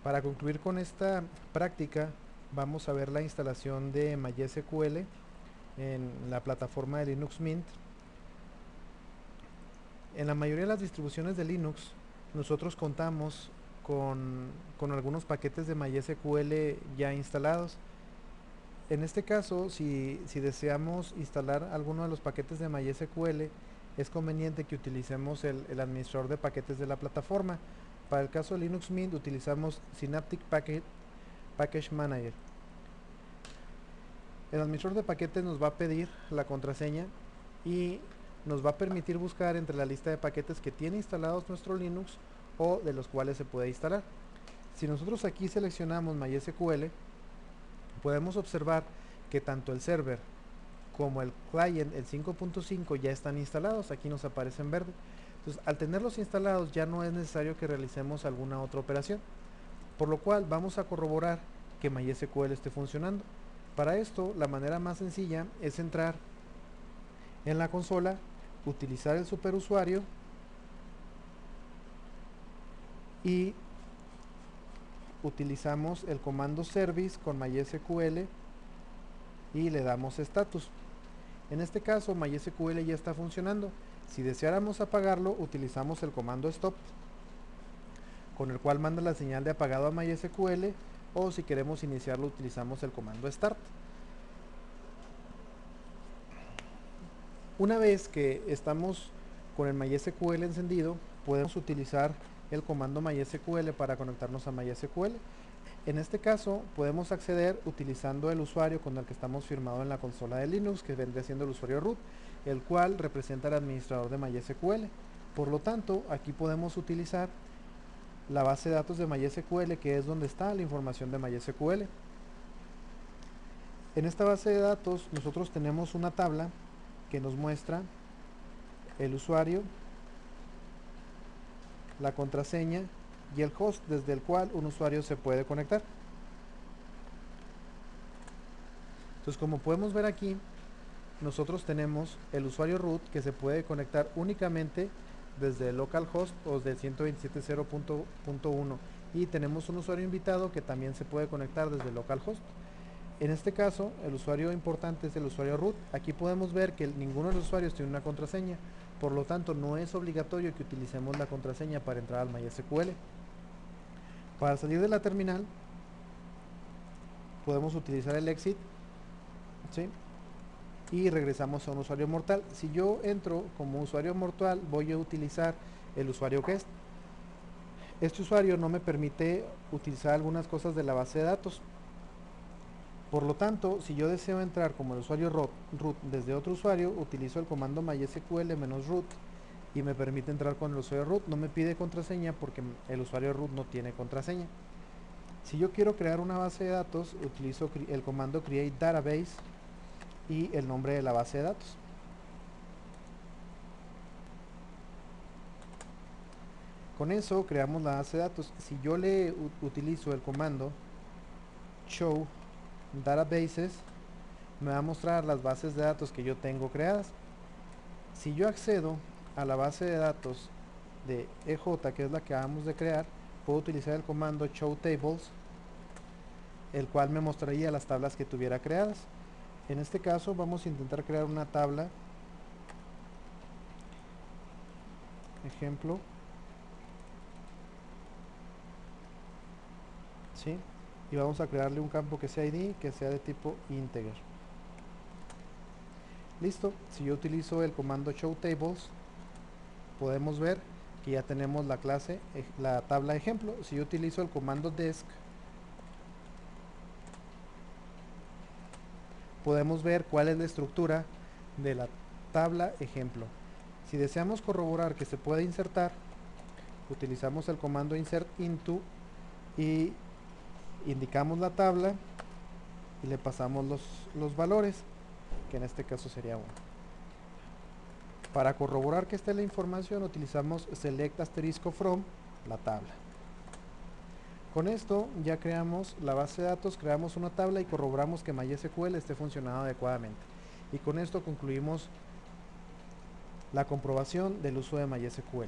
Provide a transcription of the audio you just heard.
Para concluir con esta práctica, vamos a ver la instalación de MySQL en la plataforma de Linux Mint. En la mayoría de las distribuciones de Linux, nosotros contamos con algunos paquetes de MySQL ya instalados. En este caso, si deseamos instalar alguno de los paquetes de MySQL, es conveniente que utilicemos el administrador de paquetes de la plataforma. Para el caso de Linux Mint utilizamos Synaptic Package Manager. El administrador de paquetes nos va a pedir la contraseña y nos va a permitir buscar entre la lista de paquetes que tiene instalados nuestro Linux o de los cuales se puede instalar. Si nosotros aquí seleccionamos MySQL, podemos observar que tanto el server como el client, el 5.5, ya están instalados. Aquí nos aparece en verde. Entonces, al tenerlos instalados ya no es necesario que realicemos alguna otra operación, por lo cual vamos a corroborar que MySQL esté funcionando. Para esto, la manera más sencilla es entrar en la consola, utilizar el superusuario y utilizamos el comando service con MySQL y le damos status. En este caso MySQL ya está funcionando. Si deseáramos apagarlo, utilizamos el comando stop, con el cual manda la señal de apagado a MySQL, o si queremos iniciarlo utilizamos el comando start. Una vez que estamos con el MySQL encendido, podemos utilizar el comando MySQL para conectarnos a MySQL. En este caso podemos acceder utilizando el usuario con el que estamos firmado en la consola de Linux, que vendría siendo el usuario root, el cual representa al administrador de MySQL. Por lo tanto, aquí podemos utilizar la base de datos de MySQL, que es donde está la información de MySQL. En esta base de datos nosotros tenemos una tabla que nos muestra el usuario, la contraseña y el host desde el cual un usuario se puede conectar. Entonces, como podemos ver aquí, nosotros tenemos el usuario root, que se puede conectar únicamente desde el localhost o desde 127.0.1, y tenemos un usuario invitado que también se puede conectar desde el localhost. En este caso, el usuario importante es el usuario root. Aquí podemos ver que ninguno de los usuarios tiene una contraseña, por lo tanto no es obligatorio que utilicemos la contraseña para entrar al MySQL. Para salir de la terminal podemos utilizar el exit, ¿sí? Y regresamos a un usuario mortal. Si yo entro como usuario mortal, voy a utilizar el usuario guest. Este usuario no me permite utilizar algunas cosas de la base de datos. Por lo tanto, si yo deseo entrar como el usuario root desde otro usuario, utilizo el comando mysql-root y me permite entrar con el usuario root. No me pide contraseña porque el usuario root no tiene contraseña. Si yo quiero crear una base de datos, utilizo el comando create database y el nombre de la base de datos. Con eso creamos la base de datos. Si yo le utilizo el comando show databases, me va a mostrar las bases de datos que yo tengo creadas. Si yo accedo a la base de datos de EJ, que es la que acabamos de crear, puedo utilizar el comando show tables, el cual me mostraría las tablas que tuviera creadas. En este caso vamos a intentar crear una tabla ejemplo, ¿sí? Y vamos a crearle un campo que sea id, que sea de tipo integer. Listo. Si yo utilizo el comando show tables, podemos ver que ya tenemos la clase, la tabla ejemplo. Si yo utilizo el comando desc, podemos ver cuál es la estructura de la tabla ejemplo. Si deseamos corroborar que se puede insertar, utilizamos el comando insert into y indicamos la tabla y le pasamos los valores, que en este caso sería 1. Para corroborar que esté la información, utilizamos select asterisco from la tabla. Con esto ya creamos la base de datos, creamos una tabla y corroboramos que MySQL esté funcionando adecuadamente. Y con esto concluimos la comprobación del uso de MySQL.